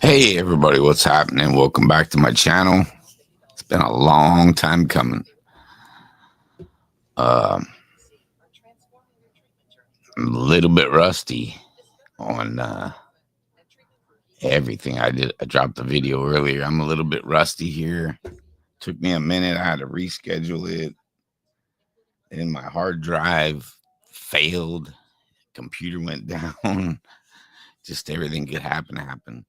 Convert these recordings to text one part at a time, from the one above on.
Hey everybody, what's happening? Welcome back to my channel. It's been a long time coming. I'm a little bit rusty on everything. I dropped the video earlier. I'm a little bit rusty here. Took me a minute. I had to reschedule it. And my hard drive failed. Computer went down. Just everything could happen.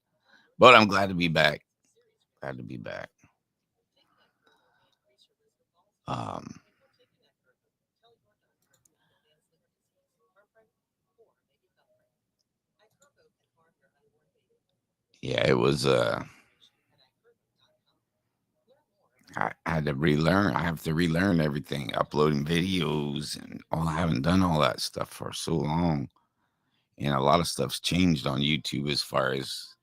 But I'm glad to be back. Glad to be back. Um, yeah, it was I had to relearn. I have to relearn everything, uploading videos and all. I haven't done all that stuff for so long, and a lot of stuff's changed on YouTube as far as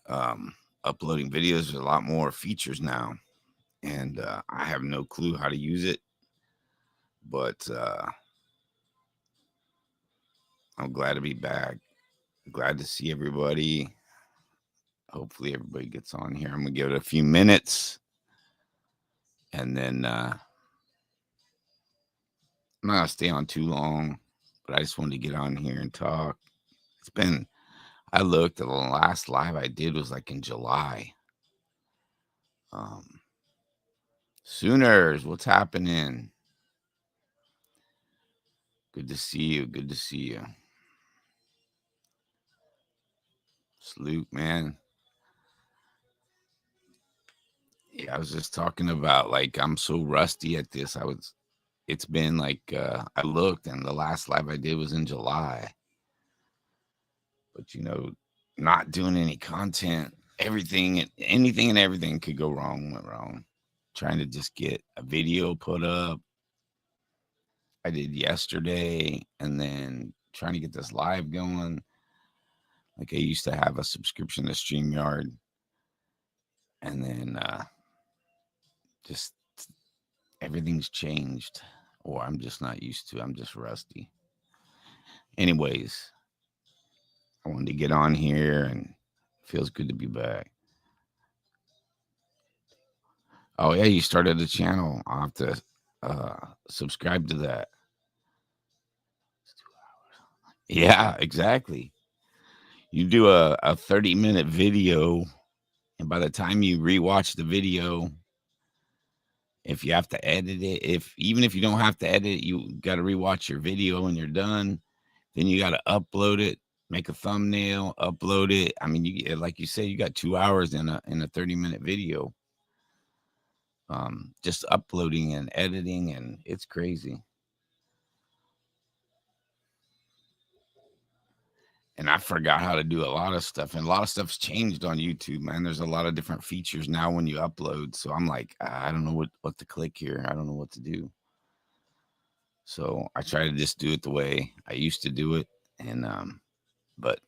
um, uploading videos. There's a lot more features now, and I have no clue how to use it. But I'm glad to be back. Glad to see everybody. Hopefully, everybody gets on here. I'm gonna give it a few minutes, and then I'm not gonna stay on too long. But I just wanted to get on here and talk. It's been I looked at the last live I did was like in July. Um, Sooners, what's happening? Good to see you. Good to see you. Salute, man. Yeah, I was just talking about like I'm so rusty at this. It's been like I looked and the last live I did was in July. But not doing any content, anything and everything could go wrong, went wrong. Trying to just get a video put up I did yesterday, and then trying to get this live going. Like I used to have a subscription to StreamYard, and then just everything's changed, or I'm just not used to. I'm just rusty. Anyways, I wanted to get on here, and it feels good to be back. Oh yeah, you started a channel. I'll have to subscribe to that. Yeah, exactly. You do a 30-minute video, and by the time you rewatch the video, if you have to edit it, if even if you don't have to edit it, you got to rewatch your video when you're done. Then you got to upload it, make a thumbnail, upload it. I mean, like you said, you got 2 hours in a 30-minute video. Just uploading and editing, and it's crazy. And I forgot how to do a lot of stuff, and a lot of stuff's changed on YouTube, man. There's a lot of different features now when you upload. So I'm like, I don't know what to click here. I don't know what to do. So I try to just do it the way I used to do it. And but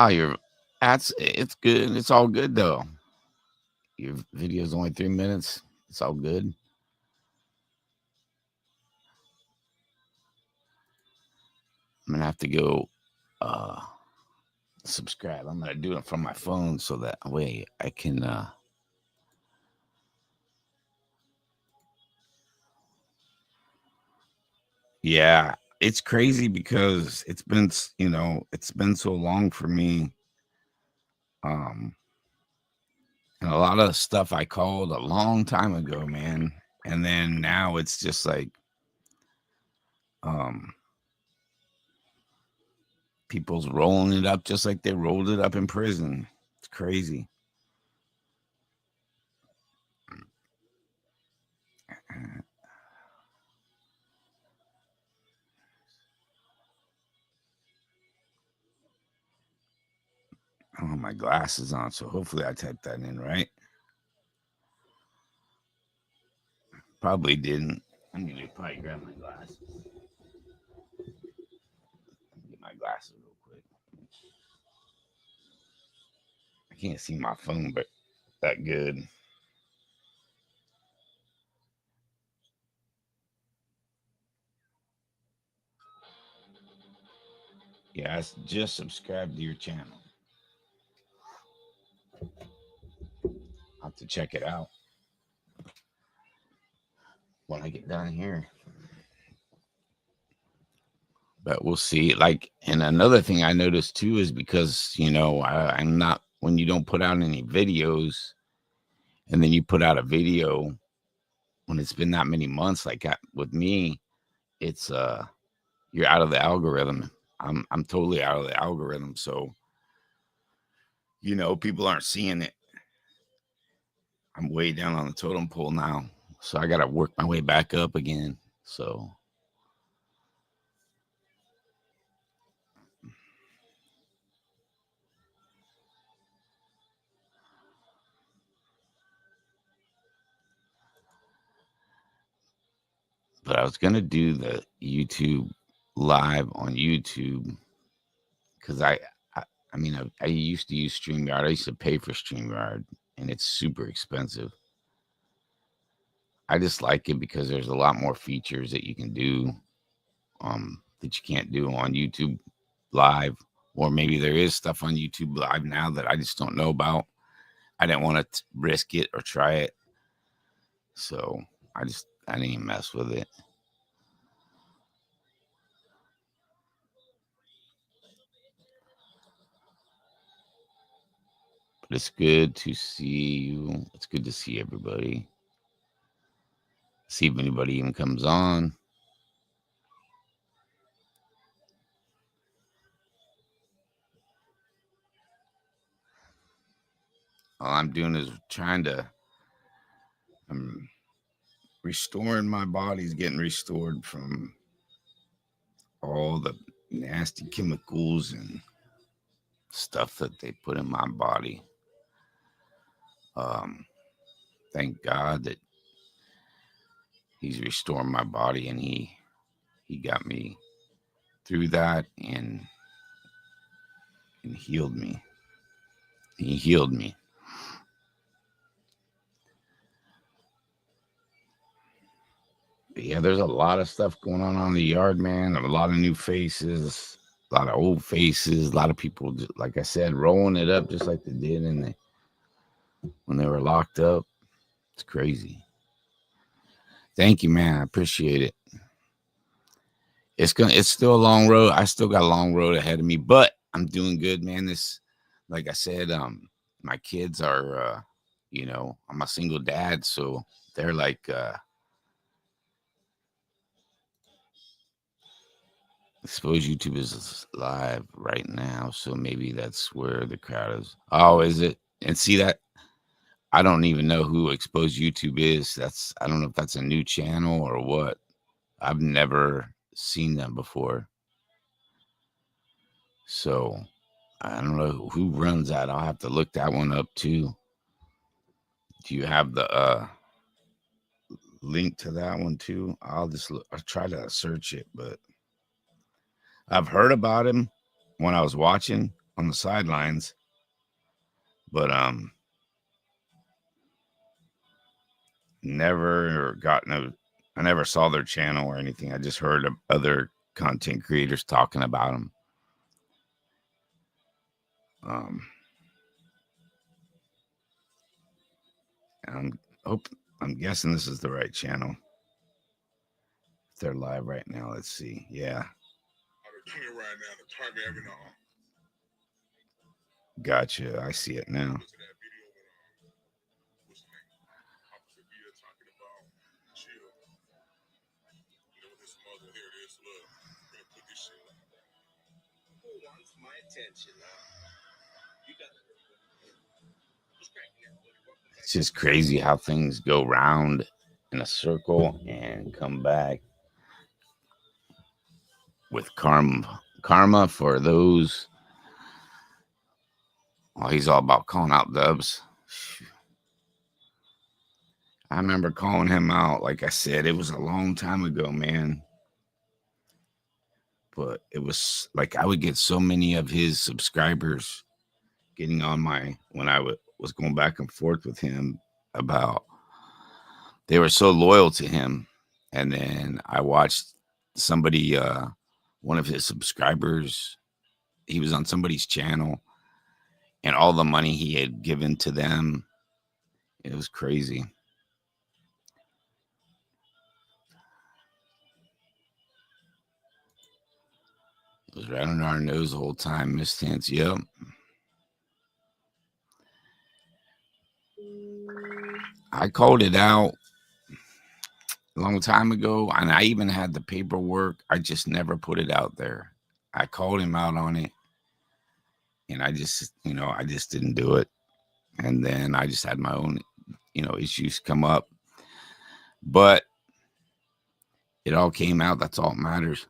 you're that's it's good. It's all good though. Your video's only 3 minutes. It's all good. I'm gonna have to go subscribe. I'm gonna do it from my phone so that way I can yeah, it's crazy because it's been so long for me. Um and a lot of stuff I called a long time ago, man. And then now it's just like um people's rolling it up just like they rolled it up in prison. It's crazy. I don't have my glasses on, so hopefully I typed that in right. Probably didn't. I need to probably grab my glasses. Get my glasses real quick. I can't see my phone, but that good. Yeah, I just subscribed to your channel. I'll have to check it out when I get done here. But we'll see. Like, and another thing I noticed too is because, I'm not, when you don't put out any videos and then you put out a video when it's been that many months, like with me, it's, you're out of the algorithm. I'm totally out of the algorithm. So, people aren't seeing it. I'm way down on the totem pole now. So I got to work my way back up again. So, but I was going to do the YouTube live on YouTube because I mean, I used to use StreamYard. I used to pay for StreamYard and it's super expensive. I just like it because there's a lot more features that you can do that you can't do on YouTube Live, or maybe there is stuff on YouTube Live now that I just don't know about. I didn't want to risk it or try it, so I didn't even mess with it. But it's good to see you. It's good to see everybody. See if anybody even comes on. All I'm doing is I'm restoring my body's getting restored from all the nasty chemicals and stuff that they put in my body. Thank God that he's restoring my body and he got me through that and healed me. He healed me. But yeah, there's a lot of stuff going on the yard, man. A lot of new faces, a lot of old faces, a lot of people, like I said, rolling it up just like they did when they were locked up. It's crazy. Thank you, man. I appreciate it. It's still a long road. I still got a long road ahead of me, but I'm doing good, man. Like I said, my kids are, I'm a single dad, so they're like, I suppose YouTube is live right now, so maybe that's where the crowd is. Oh, is it? And see that? I don't even know who Exposed YouTube is. I don't know if that's a new channel or what. I've never seen them before. So I don't know who runs that. I'll have to look that one up too. Do you have the link to that one too? I'll try to search it, but I've heard about him when I was watching on the sidelines, but I never saw their channel or anything. I just heard of other content creators talking about them. I'm guessing this is the right channel. If they're live right now, let's see. Yeah. Gotcha. I see it now. It's just crazy how things go round in a circle and come back with karma for those. Oh, he's all about calling out Dubs. I remember calling him out. Like I said, it was a long time ago, man. But it was like I would get so many of his subscribers getting on when I was going back and forth with him about, they were so loyal to him. And then I watched somebody, one of his subscribers he was on somebody's channel, and all the money he had given to them, it was crazy. It was right under our nose the whole time, Miss Tance. Yep. I called it out a long time ago, and I even had the paperwork. I just never put it out there. I called him out on it, and I just didn't do it. And then I just had my own, issues come up. But it all came out. That's all that matters.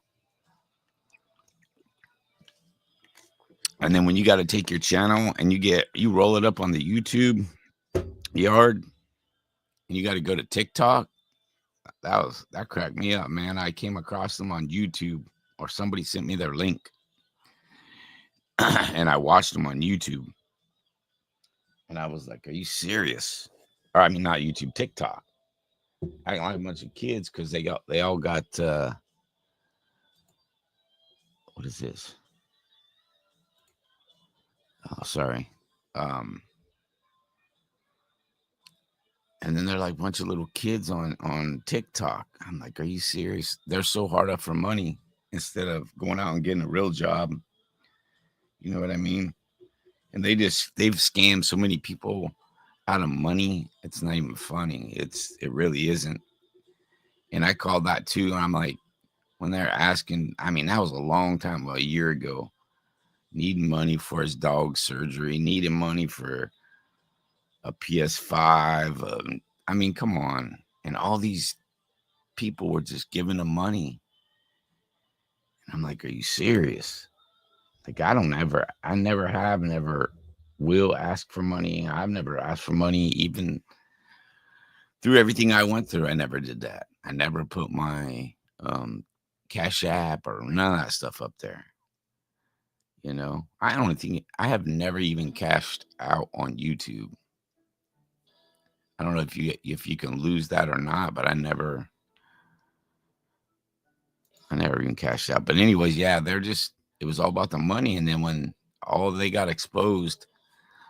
And then when you got to take your channel and you roll it up on the YouTube yard, and you got to go to TikTok, that cracked me up, man. I came across them on YouTube, or somebody sent me their link, and I watched them on YouTube, and I was like, "Are you serious?" Or I mean, not YouTube, TikTok. I like a bunch of kids because they all got what is this? Oh, sorry. And then they're like a bunch of little kids on TikTok. I'm like, are you serious? They're so hard up for money instead of going out and getting a real job. You know what I mean? And they've scammed so many people out of money. It's not even funny. It really isn't. And I called that too. And I'm like, when they're asking, I mean, that was a long time, a year ago, needing money for his dog surgery, needing money for a PS5. I mean, come on. And all these people were just giving them money. And I'm like, are you serious? Like, I never have, never will ask for money. I've never asked for money, even through everything I went through. I never did that. I never put my Cash App or none of that stuff up there. I don't think I have never even cashed out on YouTube. I don't know if you can lose that or not, but I never even cashed out. But anyways, yeah, it was all about the money. And then when all they got exposed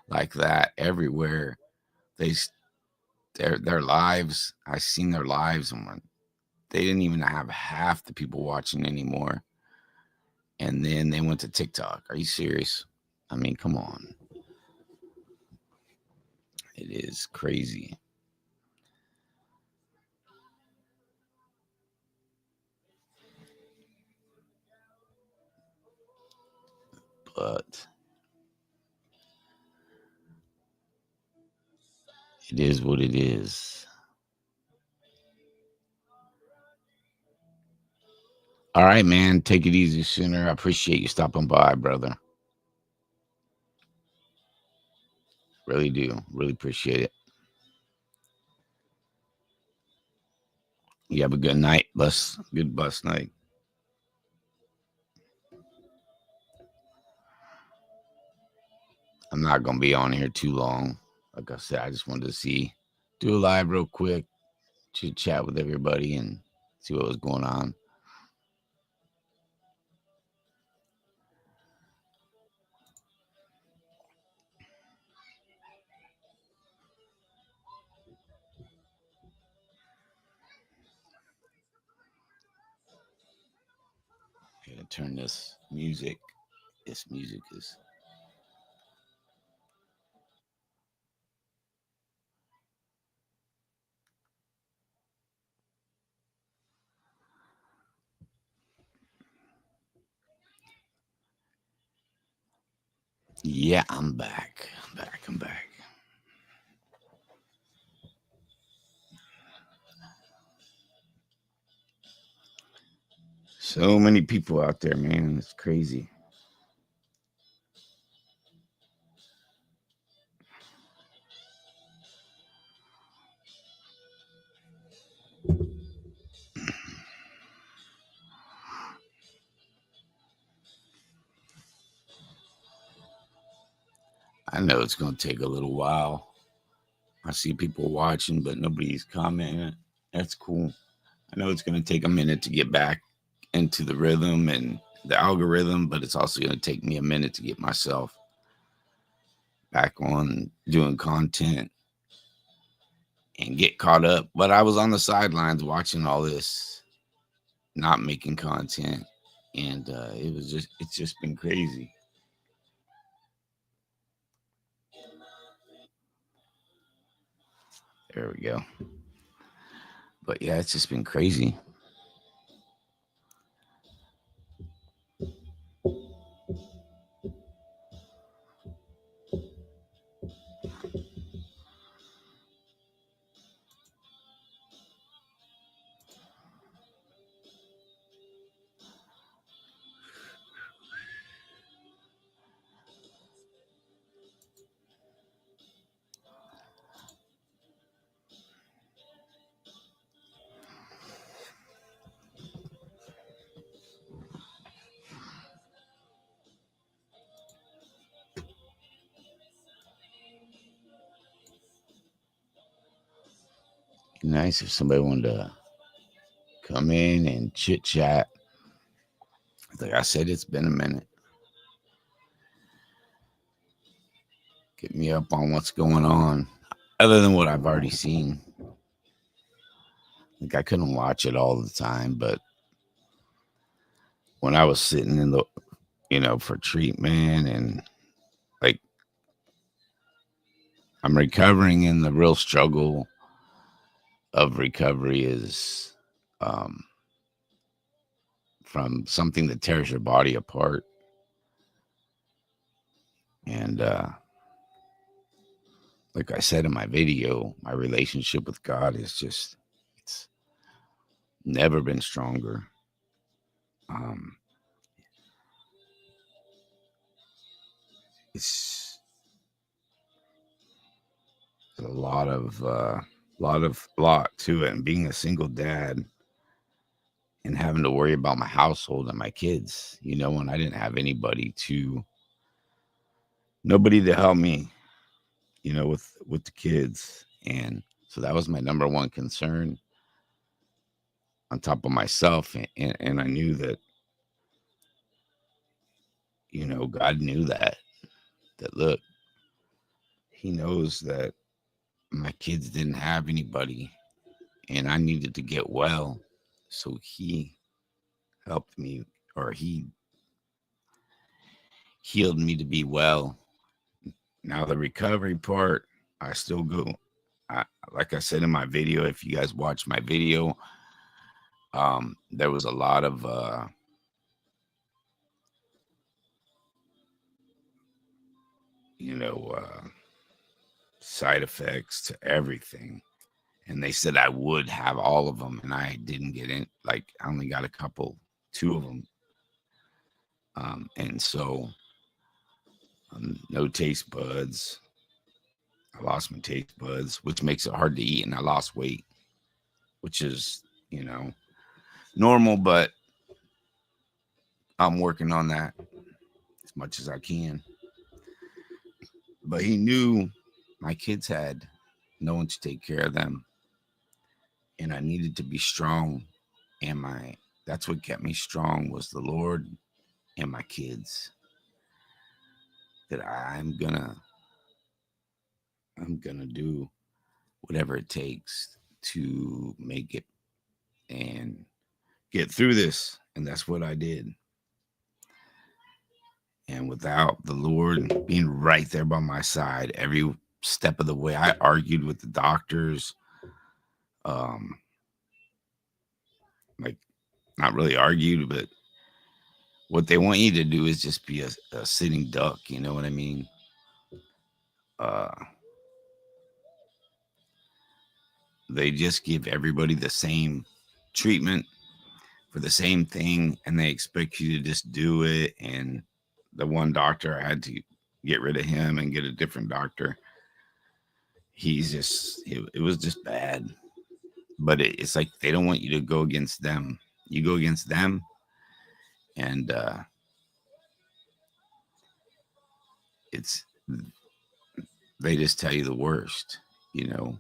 like that everywhere, their lives, I seen their lives, and they didn't even have half the people watching anymore. And then they went to TikTok. Are you serious? I mean, come on. It is crazy. But it is what it is. All right, man. Take it easy, Sooner. I appreciate you stopping by, brother. Really do. Really appreciate it. You have a good night. Good bus night. I'm not going to be on here too long. Like I said, I just wanted to do a live real quick, to chat with everybody and see what was going on. I'm going to turn this music. This music is. Yeah, I'm back. I'm back. So many people out there, man. It's crazy. I know it's going to take a little while. I see people watching, but nobody's commenting. That's cool. I know it's going to take a minute to get back into the rhythm and the algorithm, but it's also going to take me a minute to get myself back on doing content and get caught up. But I was on the sidelines watching all this, not making content, and it's just been crazy. There we go. But yeah, it's just been crazy. Nice if somebody wanted to come in and chit chat. Like I said, it's been a minute. Get me up on what's going on, other than what I've already seen. Like I couldn't watch it all the time, but when I was sitting in the, for treatment and like I'm recovering, and the real struggle of recovery is um, from something that tears your body apart. And like I said in my video, my relationship with God is just, it's never been stronger. Um, it's a lot to it. And being a single dad and having to worry about my household and my kids, when I didn't have nobody to help me, with the kids. And so that was my number one concern on top of myself. And I knew that, God knew that look, he knows that my kids didn't have anybody and I needed to get well. So he helped me, or he healed me to be well. Now the recovery part, I still go. Like I said in my video, if you guys watch my video, there was a lot of side effects to everything, and they said I would have all of them, and I didn't get in. Like I only got two of them, and so no taste buds. I lost my taste buds, which makes it hard to eat, and I lost weight, which is normal, but I'm working on that as much as I can. But he knew my kids had no one to take care of them, and I needed to be strong. And that's what kept me strong was the Lord and my kids. That I'm gonna do whatever it takes to make it and get through this. And that's what I did. And without the Lord being right there by my side every step of the way, I argued with the doctors. Um, like not really argued, but what they want you to do is just be a sitting duck. You know what I mean? Uh, they just give everybody the same treatment for the same thing, and they expect you to just do it. And the one doctor, I had to get rid of him and get a different doctor. It was just bad. But it's like they don't want you to go against them. You go against them, and it's they just tell you the worst, you know.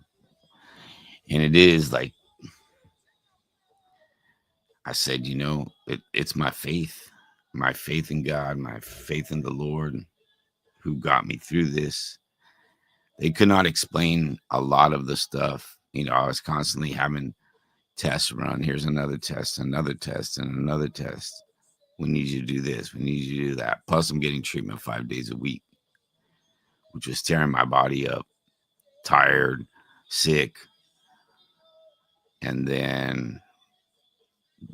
And it is like I said, it's my faith. my faith in God, my faith in the Lord who got me through this. They could not explain a lot of the stuff. I was constantly having tests run. Here's another test, and another test. We need you to do this. We need you to do that. Plus, I'm getting treatment 5 days a week, which was tearing my body up, tired, sick. And then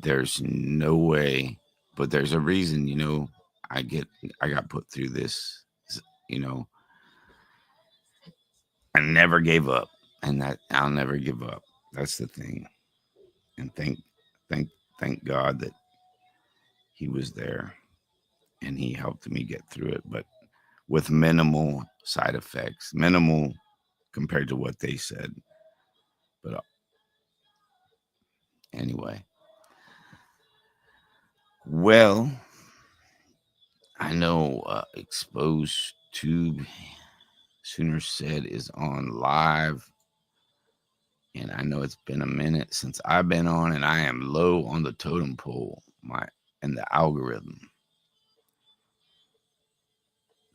there's no way, but there's a reason, I got put through this, you know, I never gave up, and that I'll never give up. That's the thing. And thank, thank God that he was there and he helped me get through it, but with minimal side effects, minimal compared to what they said. But anyway, well, I know Exposed Tube Sooner Said is on live, and I know it's been a minute since I've been on, and I am low on the totem pole, and the algorithm.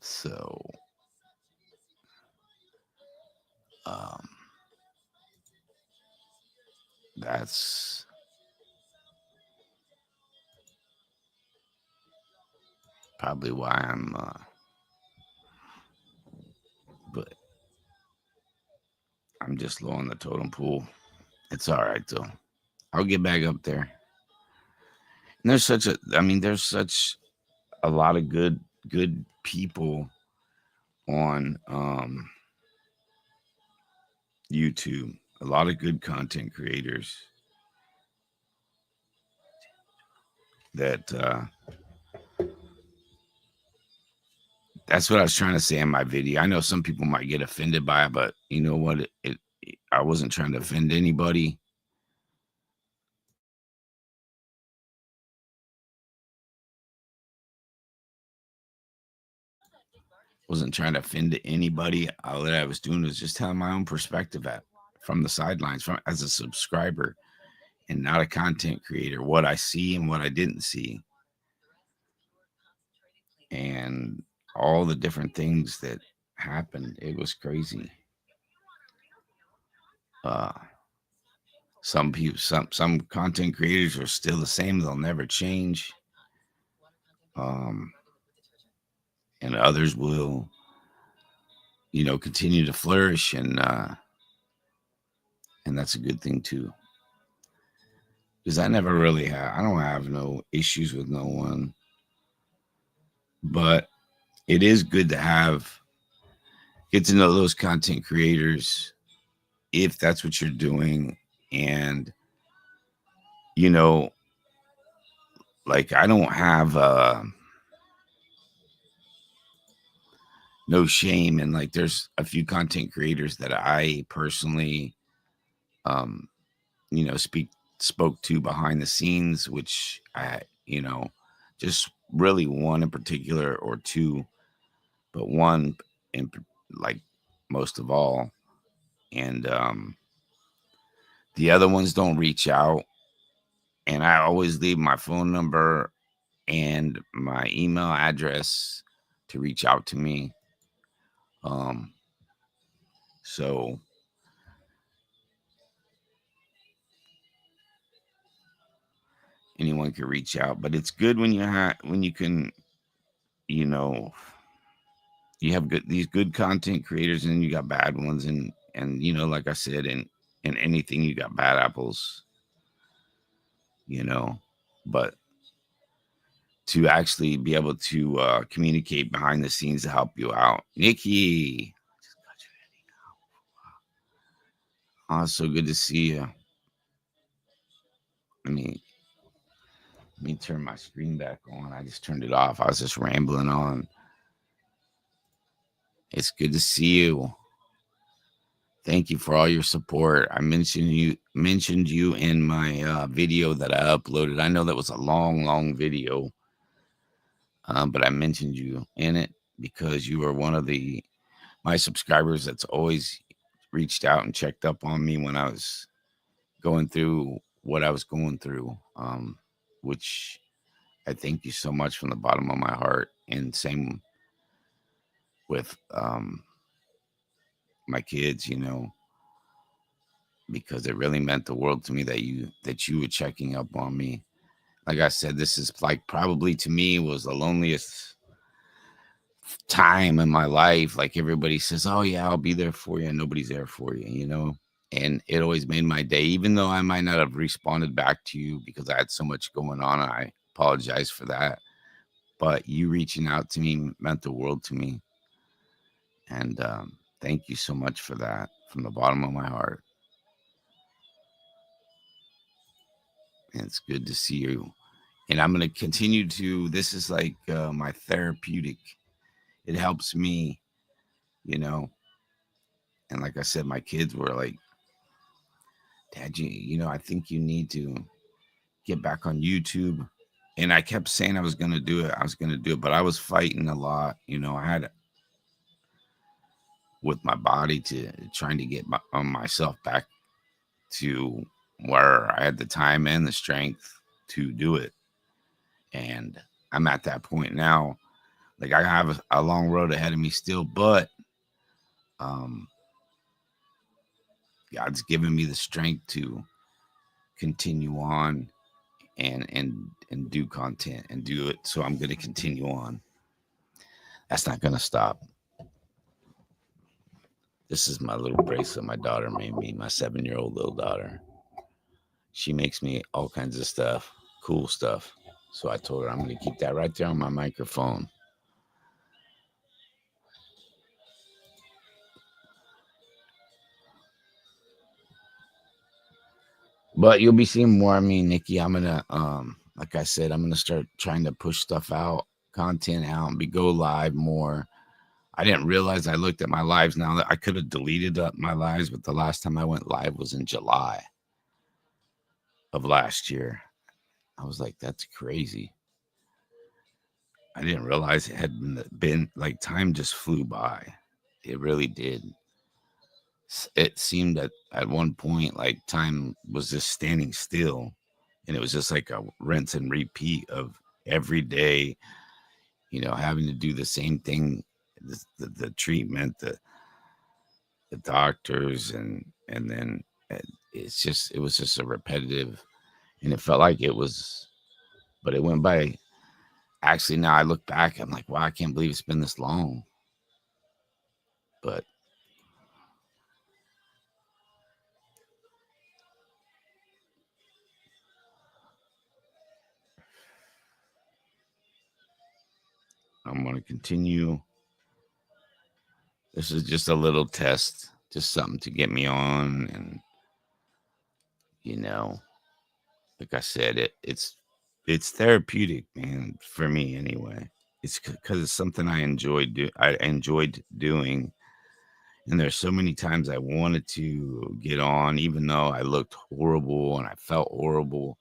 So, um, that's probably why but I'm just low on the totem pole. It's all right though. I'll get back up there. And there's such a lot of good people on YouTube. A lot of good content creators that that's what I was trying to say in my video. I know some people might get offended by it, but you know what? I wasn't trying to offend anybody. Wasn't trying to offend anybody. All that I was doing was just telling my own perspective from the sidelines, from as a subscriber and not a content creator, what I see and what I didn't see, and all the different things that happened. It was crazy. Uh, some people, some content creators are still the same; they'll never change. Um, and others will, continue to flourish, and that's a good thing too. Because I don't have no issues with no one, but it is good to get to know those content creators if that's what you're doing. And, you know, like I don't have no shame. And like there's a few content creators that I personally, um, spoke to behind the scenes, which just really one in particular or two, but one in like most of all. And the other ones don't reach out. And I always leave my phone number and my email address to reach out to me. Um, so anyone can reach out, but it's good when you can, you know, you have these good content creators and you got bad ones, and like I said, in anything you got bad apples, but to actually be able to communicate behind the scenes to help you out. Nikki, oh, it's so good to see you. Let me turn my screen back on. I just turned it off. I was just rambling on. It's good to see you. Thank you for all your support. I mentioned you in my video that I uploaded. I know that was a long video, but I mentioned you in it because you were one of my subscribers that's always reached out and checked up on me when I was going through what I was going through, which I thank you so much from the bottom of my heart. And same with my kids, because it really meant the world to me that you were checking up on me. Like I said, this is like probably to me was the loneliest time in my life. Like everybody says, "Oh yeah, I'll be there for you," and nobody's there for you. And it always made my day, even though I might not have responded back to you because I had so much going on. And I apologize for that. But you reaching out to me meant the world to me. And thank you so much for that from the bottom of my heart. And it's good to see you. And I'm going to continue to, this is like my therapeutic. It helps me, you know. And like I said, my kids were like, Dad, I think you need to get back on YouTube. And I kept saying I was going to do it. I was going to do it, but I was fighting a lot. I had with my body to trying to get myself back to where I had the time and the strength to do it. And I'm at that point now. Like I have a long road ahead of me still, but um, God's given me the strength to continue on and do content and do it. So I'm going to continue on. That's not going to stop. This is my little bracelet my daughter made me, my 7-year-old little daughter. She makes me all kinds of stuff, cool stuff. So I told her I'm going to keep that right there on my microphone. But you'll be seeing more of me, Nikki. I'm gonna like I said, I'm gonna start trying to push stuff out, content out, and go live more. I didn't realize I looked at my lives now that I could have deleted my lives, but the last time I went live was in July of last year. I was like, that's crazy. I didn't realize it had been like time just flew by. It really did. It seemed at one point like time was just standing still, and it was just like a rinse and repeat of every day, having to do the same thing, the treatment, the doctors, and then it was just a repetitive, and it felt like it was, but it went by. Actually, now I look back, I'm like, wow, I can't believe it's been this long. But I'm going to continue. This is just a little test, just something to get me on. And, you know, like I said, it's therapeutic, man, for me anyway. It's because it's something I enjoyed doing. And there's so many times I wanted to get on, even though I looked horrible and I felt horrible.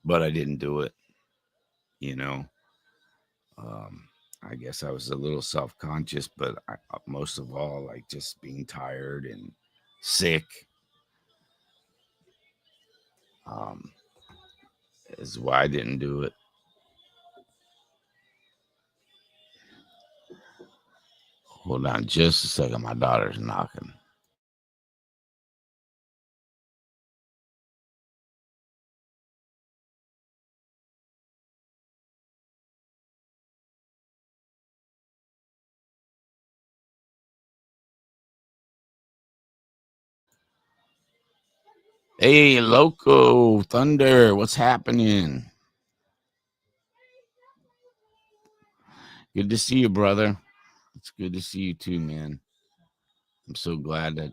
But I didn't do it, you know. Um, I guess I was a little self-conscious, but most of all, like just being tired and sick, um, is why I didn't do it. Hold on just a second. My daughter's knocking. Hey, Loco Thunder, what's happening? Good to see you, brother. It's good to see you too, man. I'm so glad that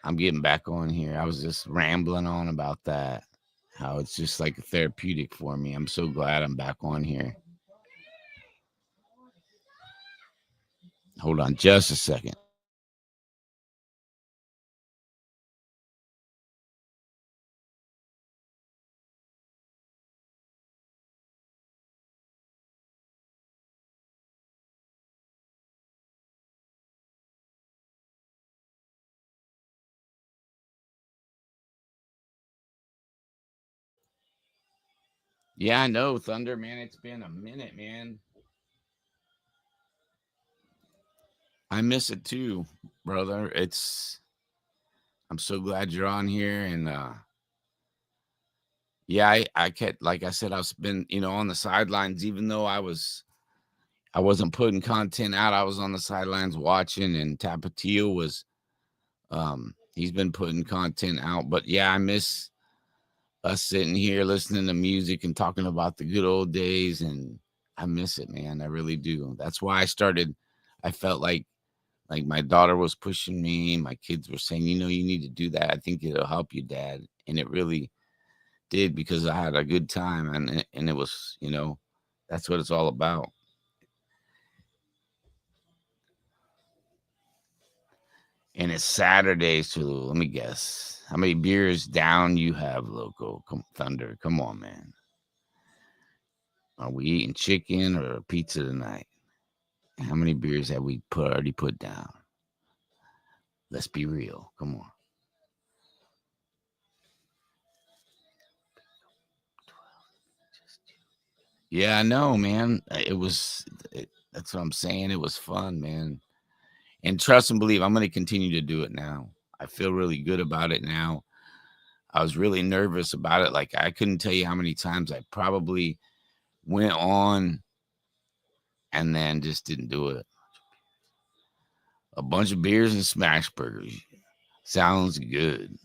I'm getting back on here. I was just rambling on about that, how it's just like a therapeutic for me. I'm so glad I'm back on here. Hold on just a second. Yeah, I know, Thunder, man. It's been a minute, man. I miss it too, brother. I'm so glad you're on here. And yeah, I kept, like I said, I've been, on the sidelines, even though I wasn't putting content out. I was on the sidelines watching, and Tapatio he's been putting content out. But yeah, I miss us sitting here listening to music and talking about the good old days. And I miss it, man. I really do. That's why I felt like my daughter was pushing me. My kids were saying, you need to do that. I think it'll help you, Dad. And it really did, because I had a good time, and it was, that's what it's all about. And it's Saturday, so let me guess. How many beers down you have, Loco? Thunder. Come on, man. Are we eating chicken or pizza tonight? How many beers have we already put down? Let's be real. Come on. Yeah, I know, man. That's what I'm saying. It was fun, man. And trust and believe, I'm going to continue to do it now. I feel really good about it now. I was really nervous about it. Like, I couldn't tell you how many times I probably went on and then just didn't do it. A bunch of beers and smash burgers. Sounds good.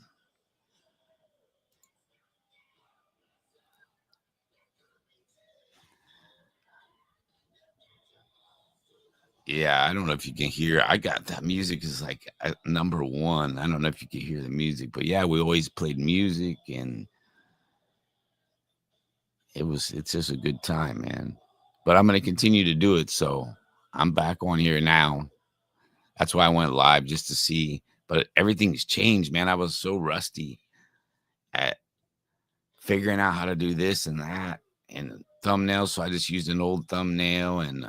Yeah, I don't know if you can hear. I got that music is like number one. I don't know if you can hear the music, but yeah, we always played music, and it's just a good time, man. But I'm gonna continue to do it, so I'm back on here now. That's why I went live, just to see. But everything's changed, man. I was so rusty at figuring out how to do this and that and thumbnails, so I just used an old thumbnail, and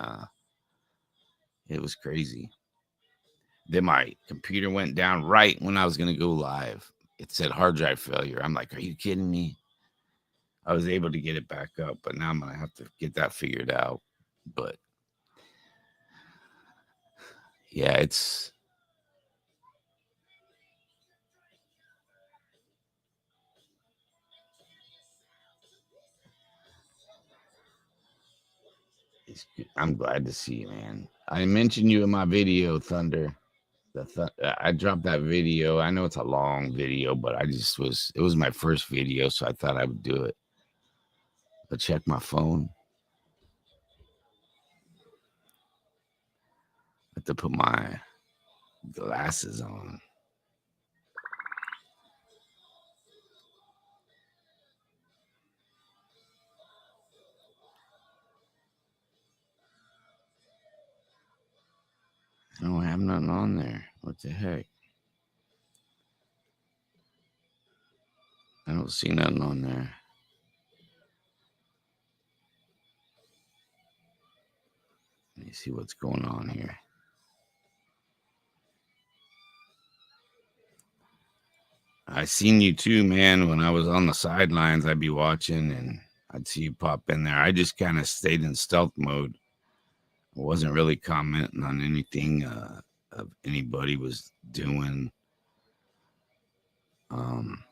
it was crazy. Then my computer went down right when I was going to go live. It said hard drive failure. I'm like, are you kidding me? I was able to get it back up, but now I'm going to have to get that figured out. But yeah, I'm glad to see you, man. I mentioned you in my video, Thunder. I dropped that video. I know it's a long video, but it was my first video, so I thought I would do it. I'll check my phone. I have to put my glasses on. I don't have nothing on there. What the heck? I don't see nothing on there. Let me see what's going on here. I seen you too, man. When I was on the sidelines, I'd be watching, and I'd see you pop in there. I just kind of stayed in stealth mode. I wasn't really commenting on anything of anybody was doing. Um,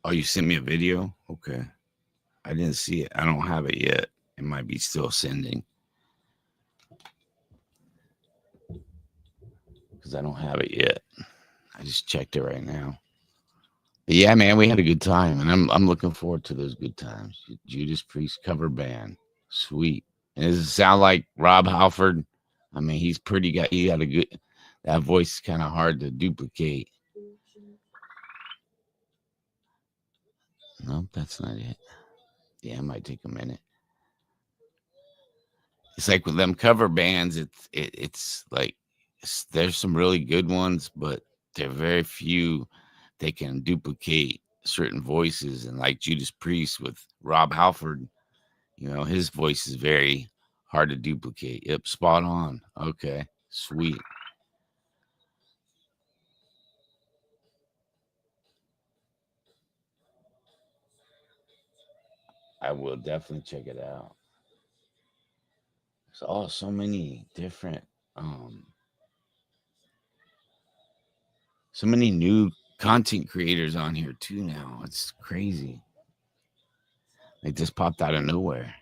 oh, you sent me a video? Okay. I didn't see it. I don't have it yet. It might be still sending, because I don't have it yet. I just checked it right now. But yeah, man, we had a good time, and I'm looking forward to those good times. Judas Priest cover band, sweet. And does it sound like Rob Halford? I mean, he got a good. That voice is kind of hard to duplicate. No, that's not it. Yeah, it might take a minute. It's like with them cover bands. It's like there's some really good ones, but there are very few they can duplicate certain voices. And like Judas Priest with Rob Halford, his voice is very Hard to duplicate. Yep, spot on. Okay, sweet. I will definitely check it out. So many different, um, so many new content creators on here too now. It's crazy. They just popped out of nowhere.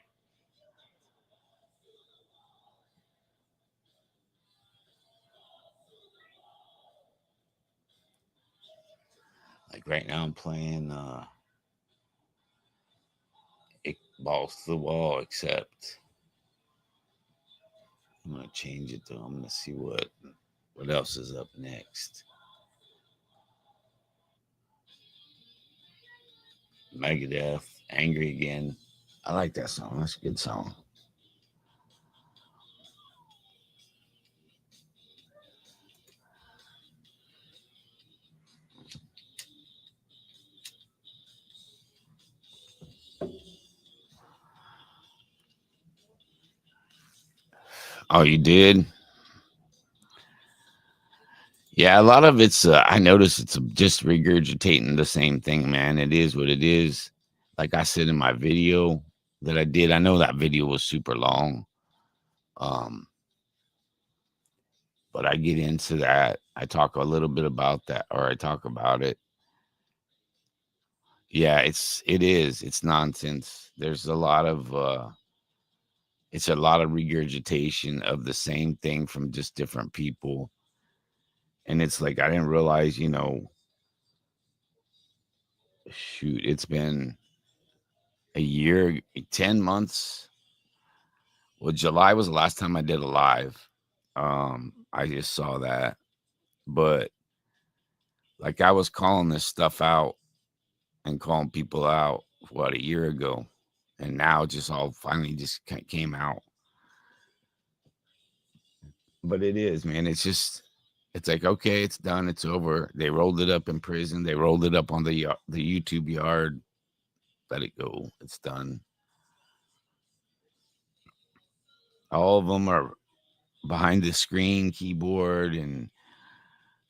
Like right now, I'm playing it balls to the wall. Except I'm gonna change it though. I'm gonna see what else is up next. Megadeth, Angry Again. I like that song. That's a good song. Oh, you did? Yeah, a lot of it's. I notice it's just regurgitating the same thing, man. It is what it is. Like I said in my video that I did. I know that video was super long, um, but I get into that. I talk a little bit about that, or I talk about it. Yeah, it is. It's nonsense. There's a lot of it's a lot of regurgitation of the same thing from just different people. And it's like I didn't realize, shoot, it's been a year, 10 months. Well, July was the last time I did a live. I just saw that. But like I was calling this stuff out and calling people out what a year ago. And now it just all finally just came out. But it is, man. It's like, okay, it's done. It's over. They rolled it up in prison. They rolled it up on the YouTube yard. Let it go. It's done. All of them are behind the screen keyboard and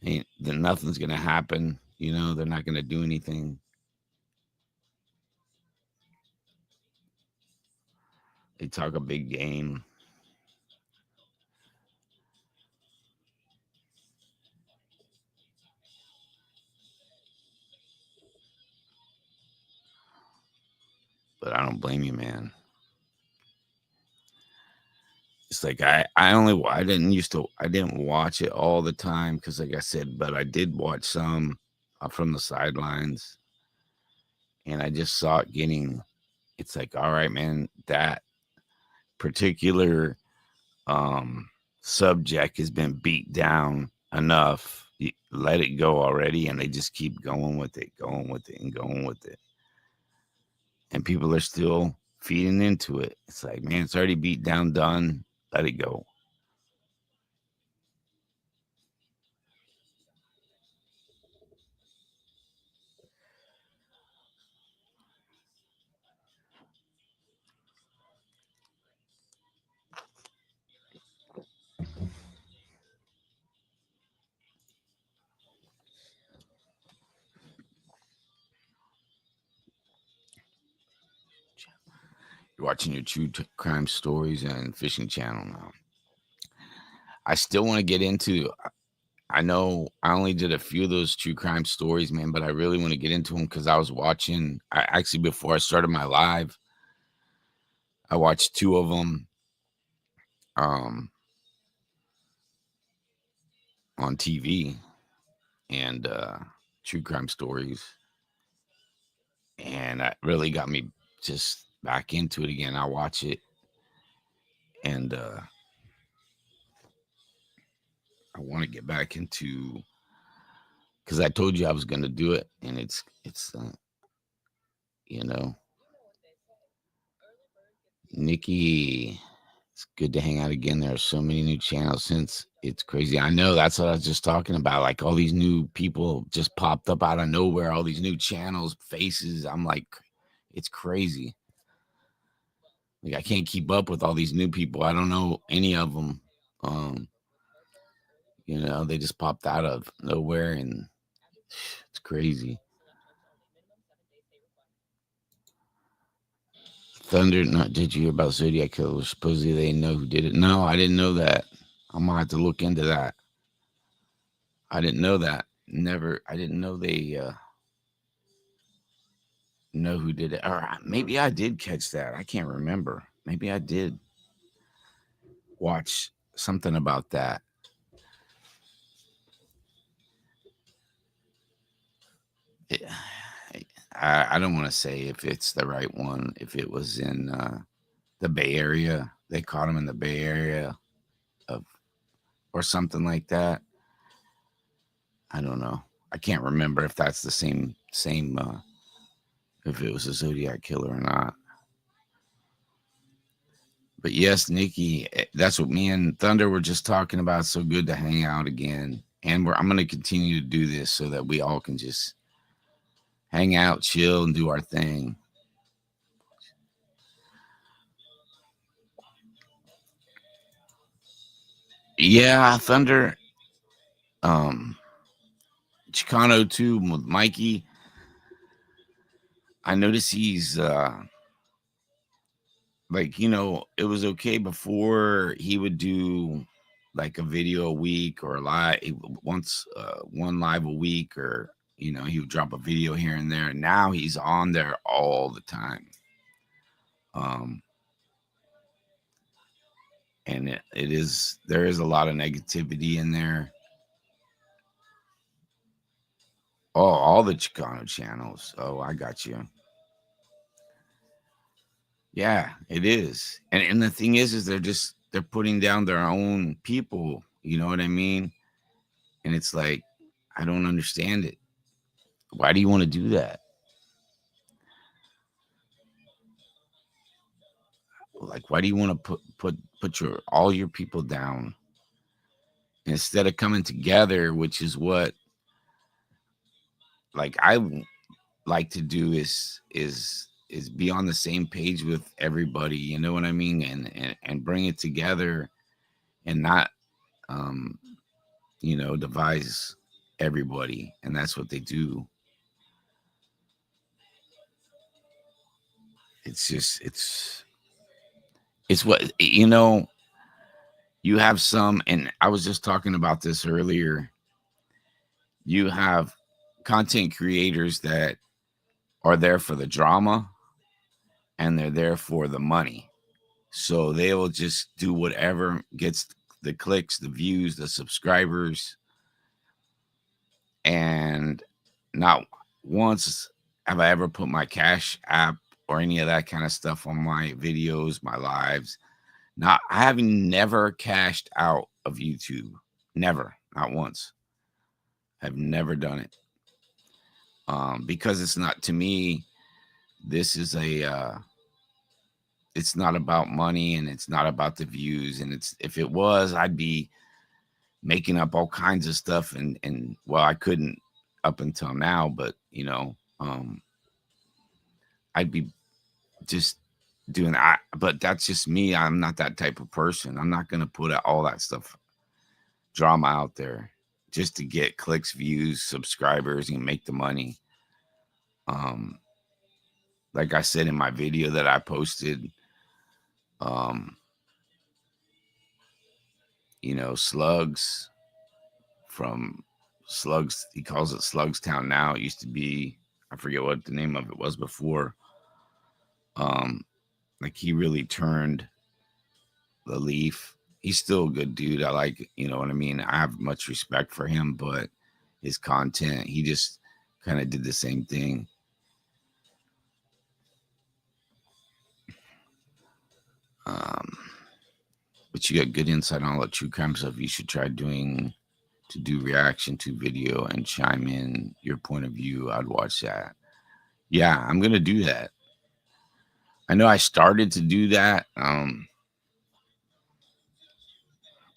then nothing's going to happen. They're not going to do anything. They talk a big game. But I don't blame you, man. It's like I didn't watch it all the time because, like I said, but I did watch some from the sidelines, and I just saw it getting. It's like, all right, man, that particular subject has been beat down enough. Let it go already, and they just keep going with it, going with it, and going with it, and people are still feeding into it. It's like, man, it's already beat down, done. Let it go. You're watching your true crime stories and fishing channel now. I still want to get into. I know I only did a few of those true crime stories, man, but I really want to get into them because I was watching. Actually, before I started my live, I watched two of them um, on TV and true crime stories, and that really got me just back into it again. I watch it, and I want to get back into because I told you I was going to do it, and it's you know, Nikki. It's good to hang out again. There are so many new channels since it's crazy. I know that's what I was just talking about. Like all these new people just popped up out of nowhere. All these new channels, faces. I'm like, it's crazy. Like I can't keep up with all these new people. I don't know any of them. Um, they just popped out of nowhere, and it's crazy. Thunder, not did you hear about Zodiac Killer? Supposedly they know who did it. No, I didn't know that. I'm gonna have to look into that. I didn't know that. Never. I didn't know they know who did it. Or maybe I did catch that. I can't remember. Maybe I did watch something about that. It, I don't want to say if it's the right one. If it was in the Bay Area, they caught him in the Bay Area of or something like that. I don't know. I can't remember if that's the same if it was a Zodiac killer or not. But yes, Nikki, that's what me and Thunder were just talking about. So good to hang out again. And I'm going to continue to do this so that we all can just hang out, chill, and do our thing. Yeah, Thunder, um, Chicano too with Mikey. I notice he's like, it was okay before he would do like a video a week or once one live a week, or he would drop a video here and there. Now he's on there all the time. um and there is a lot of negativity in there. Oh, all the Chicano channels. Oh, I got you. Yeah, it is. And the thing is they're putting down their own people, you know what I mean? And it's like, I don't understand it. Why do you want to do that? Like, why do you want to put your all your people down instead of coming together, which is what like like to do is be on the same page with everybody, you know what I mean? And bring it together and not um devise everybody. And that's what they do. It's just it's what you have some, and I was just talking about this earlier. You have content creators that are there for the drama and they're there for the money. So they will just do whatever gets the clicks, the views, the subscribers. And not once have I ever put my Cash App or any of that kind of stuff on my videos, my lives. Not I have never cashed out of YouTube. Never. Not once. I've never done it. Because it's not, to me, this is it's not about money, and it's not about the views. And if it was, I'd be making up all kinds of stuff, and well, I couldn't up until now, but I'd be just doing that. But that's just me. I'm not that type of person. I'm not going to put all that stuff, drama out there just to get clicks, views, subscribers, and make the money. Um, like I said in my video that I posted, um, Slugs from Slugs, he calls it Slugs Town now. It used to be, I forget what the name of it was before. Um, like he really turned the leaf. He's still a good dude. I like, you know what I mean? I have much respect for him, but his content, he just kind of did the same thing. Um, but you got good insight on all the true crime stuff. You should try doing to do reaction to video and chime in your point of view. I'd watch that. Yeah, I'm gonna do that. I know I started to do that.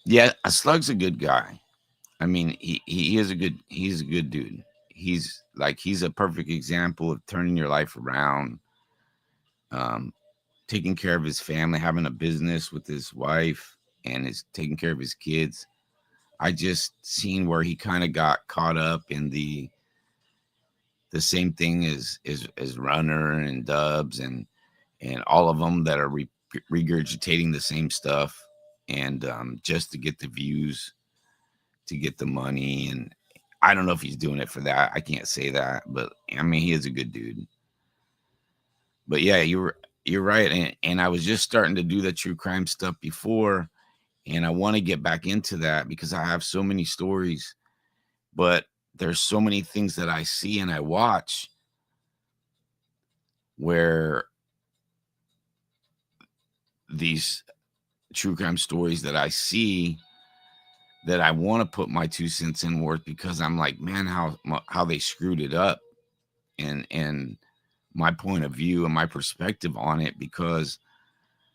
Yeah, a Slug's a good guy. I mean, he's a good dude. He's a perfect example of turning your life around, um, taking care of his family, having a business with his wife, and is taking care of his kids. I just seen where he kind of got caught up in the same thing as Runner and Dubs and all of them that are regurgitating the same stuff, and just to get the views, to get the money. And I don't know if he's doing it for that. I can't say that, but I mean, he is a good dude. But yeah, you're right, and I was just starting to do the true crime stuff before, and I want to get back into that because I have so many stories, but there's so many things that I see and I watch where these true crime stories that I see that I want to put my 2 cents in worth, because I'm like, man, how they screwed it up, and my point of view and my perspective on it, because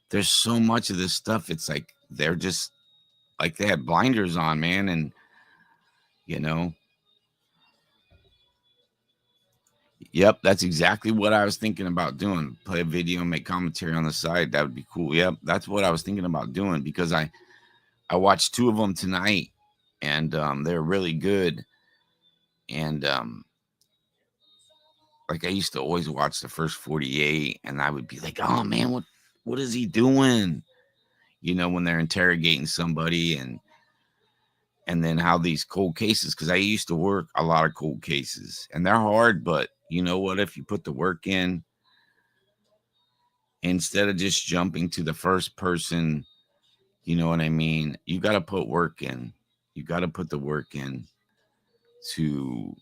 there's so much of this stuff. It's like they're just like they had blinders on, man, and you know, yep, that's exactly what I was thinking about doing. Play a video and make commentary on the side. That would be cool. Yep, that's what I was thinking about doing, because I watched 2 of them tonight, and they're really good. And like I used to always watch the first 48, and I would be like, "Oh man, what is he doing?" You know, when they're interrogating somebody, and then how these cold cases, because I used to work a lot of cold cases, and they're hard, but you know what? If you put the work in, instead of just jumping to the first person, you know what I mean? You got to put work in. You got to put the work in to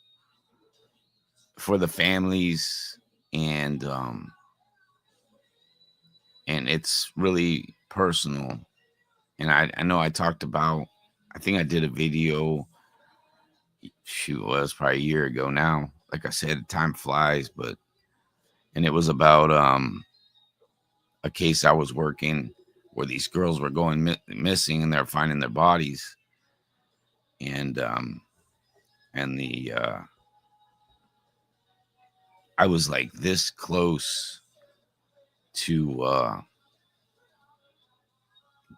for the families, and it's really personal. And I know I talked about, I think I did a video, shoot, well, it was probably a year ago now. Like I said, time flies, but and it was about a case I was working where these girls were going missing, and they're finding their bodies, and the I was like this close to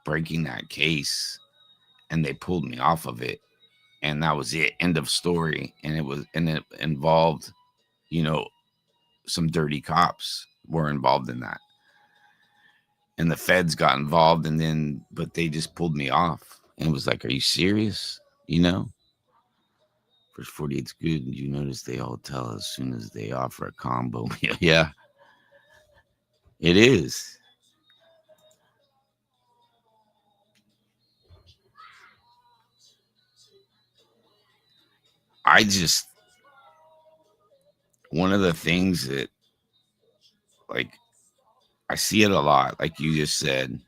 breaking that case, and they pulled me off of it, and that was it, end of story. And it involved, you know, some dirty cops were involved in that, and the feds got involved, and then but they just pulled me off and was like, are you serious? You know, first 48's good. You notice they all tell as soon as they offer a combo. Yeah, it is. I just, one of the things that, like, I see it a lot, like you just said,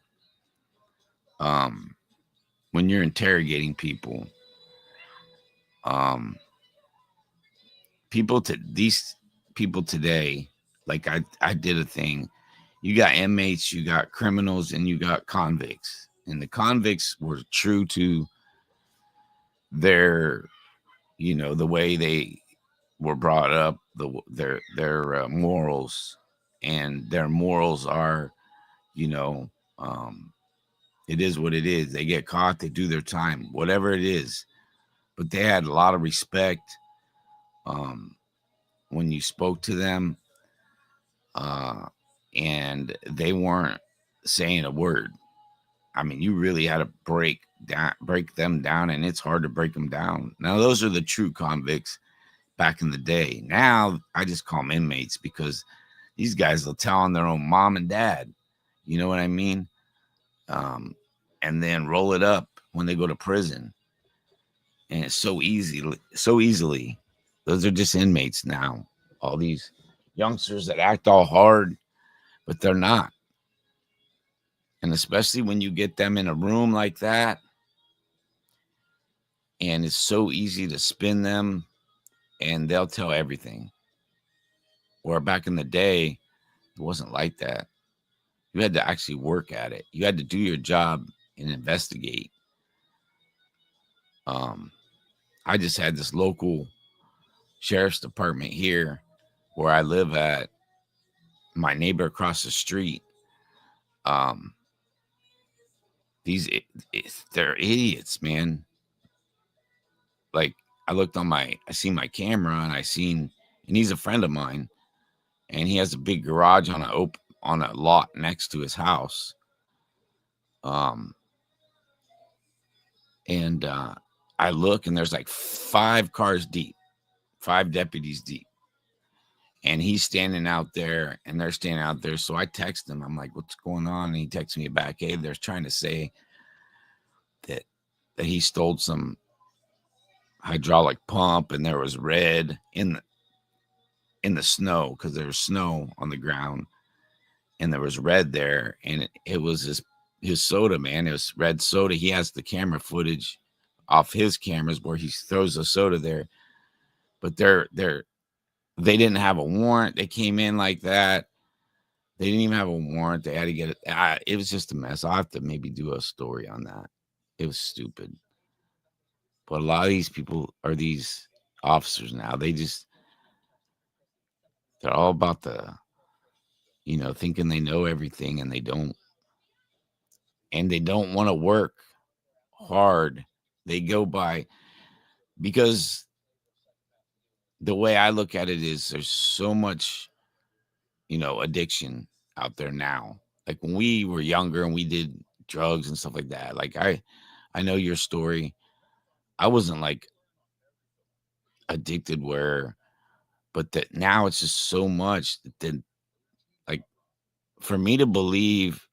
um when you're interrogating people, um people to these people today, like I did a thing. You got inmates, you got criminals, and you got convicts. And the convicts were true to their, you know, the way they were brought up, their morals, and their morals are, you know, it is what it is. They get caught, they do their time, whatever it is. But they had a lot of respect um, when you spoke to them, uh, and they weren't saying a word. I mean, you really had to break them down, and it's hard to break them down. Now, those are the true convicts back in the day. Now, I just call them inmates, because these guys will tell on their own mom and dad. You know what I mean? Um, and then roll it up when they go to prison, and it's so easy, so easily. Those are just inmates now. All these youngsters that act all hard, but they're not. And especially when you get them in a room like that, and it's so easy to spin them, and they'll tell everything. Or back in the day, it wasn't like that. You had to actually work at it. You had to do your job and investigate. Um, I just had this local sheriff's department here where I live at. My neighbor across the street, Um, these they're idiots, man. Like I looked on I seen my camera and and he's a friend of mine, and he has a big garage on a lot next to his house. Um, and I look and there's like 5 cars deep, 5 deputies deep, and he's standing out there and they're standing out there. So I text him. I'm like, "What's going on?" And he texts me back, "Hey, they're trying to say that he stole some hydraulic pump and there was red in the snow because there was snow on the ground and there was red there, and it was his soda, man. It was red soda. He has the camera footage off his cameras where he throws the soda there, but they didn't have a warrant. They came in like that. They didn't even have a warrant. They had to get it. It was just a mess. I'll have to maybe do a story on that. It was stupid. But a lot of these people are these officers now. They're all about thinking they know everything, and they don't. And they don't want to work hard. They go by because the way I look at it is there's so much, addiction out there now. Like when we were younger and we did drugs and stuff like that. Like I know your story. I wasn't like addicted but that now it's just so much that like for me to believe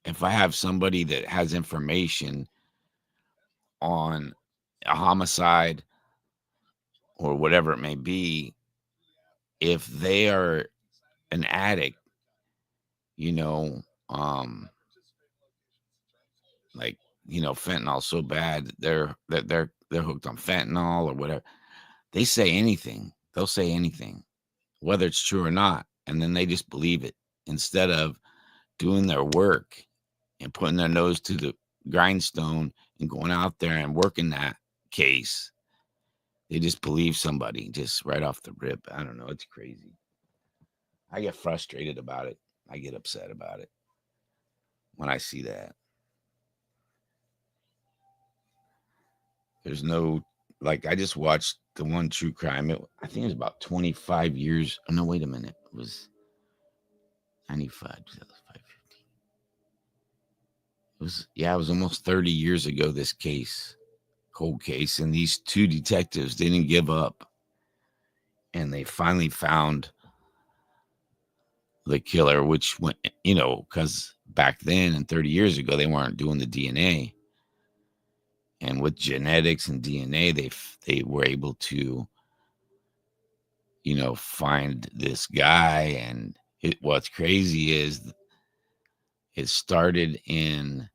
if I have somebody that has information on a homicide or whatever it may be, if they are an addict, you know, um, like fentanyl so bad they're hooked on fentanyl or whatever. They say anything. They'll say anything, whether it's true or not, and then they just believe it instead of doing their work and putting their nose to the grindstone and going out there and working that case. They just believe somebody just right off the rip. I don't know. It's crazy. I get frustrated about it. I get upset about it when I see that. There's no like I just watched the one true crime. I think it was about 25 years. Oh, no, wait a minute. It was 95, 2005, 15. It was almost 30 years ago, this case, cold case. And these two detectives didn't give up. And they finally found the killer, which went, because back then and 30 years ago, they weren't doing the DNA. And with genetics and DNA, they were able to, find this guy. And what's crazy is it started in,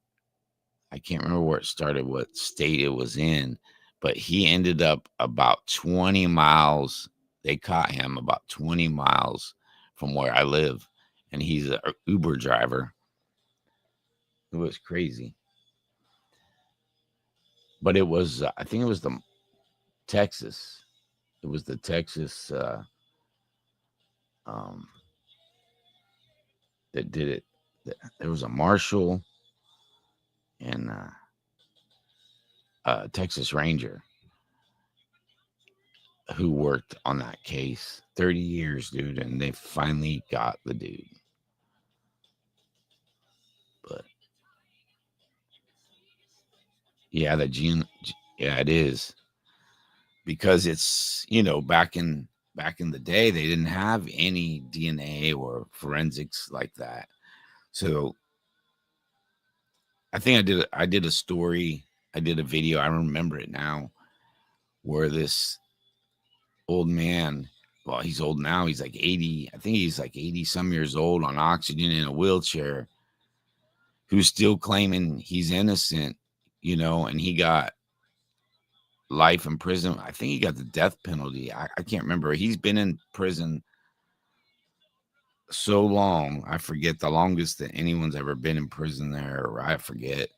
I can't remember where it started, what state it was in, but he ended up about 20 miles. They caught him about 20 miles from where I live. And he's an Uber driver. It was crazy. But it was, I think it was Texas. It was the Texas um, that did it. There was a marshal and a Texas Ranger who worked on that case 30 years, dude, and they finally got the dude. But yeah, yeah, it is because it's back in the day they didn't have any DNA or forensics like that. So I think I did a story, I did a video, I remember it now, where this old man, well, he's old now, he's like 80, I think he's like 80 some years old on oxygen in a wheelchair, who's still claiming he's innocent, and he got life in prison. I think he got the death penalty. I can't remember. He's been in prison so long. I forget the longest that anyone's ever been in prison there. Or I forget.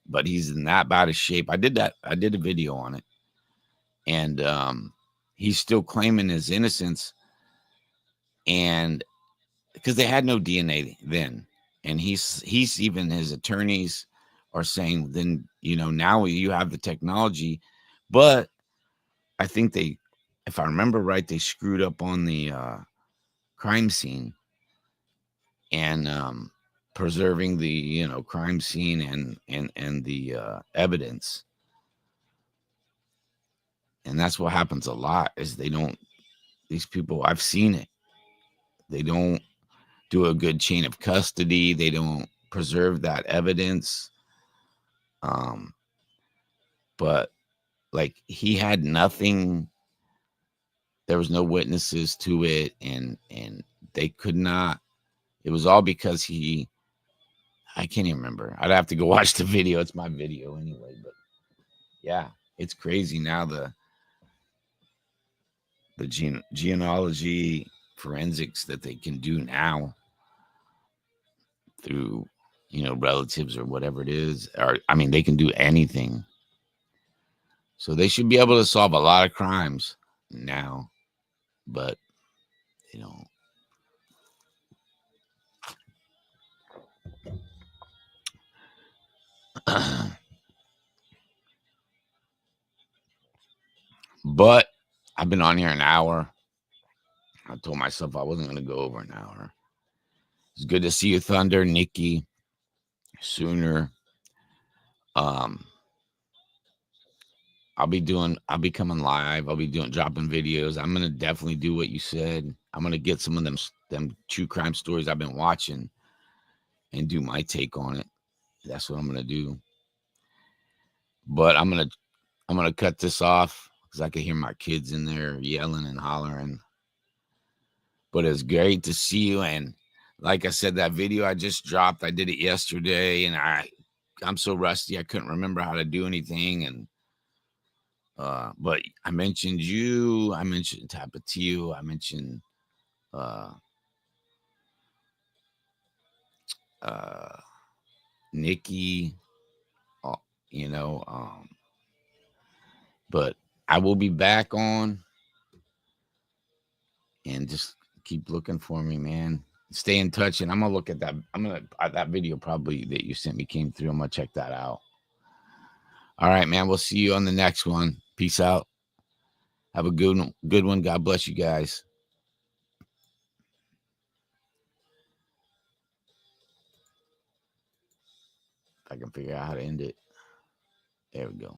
But he's in that bad of shape. I did a video on it. And he's still claiming his innocence. And because they had no DNA then. And he's even his attorneys are saying, then now you have the technology, but I think they, if I remember right, they screwed up on the crime scene and preserving the crime scene and the evidence. And that's what happens a lot is these people, I've seen it, they don't do a good chain of custody, they don't preserve that evidence. um but like he had nothing, there was no witnesses to it, and they could not, it was all because I can't even remember, I'd have to go watch the video, it's my video anyway. But yeah, it's crazy now, the genealogy forensics that they can do now through relatives or whatever it is, or I mean they can do anything, so they should be able to solve a lot of crimes now, but you know but I've been on here an hour. I told myself I wasn't going to go over an hour. It's good to see you, Thunder, Nikki, Sooner. um I'll be coming live, I'll be dropping videos. I'm gonna definitely do what you said. I'm gonna get some of them true crime stories I've been watching and do my take on it. That's what I'm gonna do. But I'm gonna cut this off because I can hear my kids in there yelling and hollering. But it's great to see you. And like I said, that video I just dropped, I did it yesterday, and I'm so rusty I couldn't remember how to do anything. And but I mentioned you, I mentioned Tapatio, I mentioned uh uh Nikki, uh, you know, but I will be back on, and just keep looking for me, man. Stay in touch, and I'm gonna look at that. That video probably that you sent me came through. I'm gonna check that out. All right, man. We'll see you on the next one. Peace out. Have a good one. God bless you guys. If I can figure out how to end it. There we go.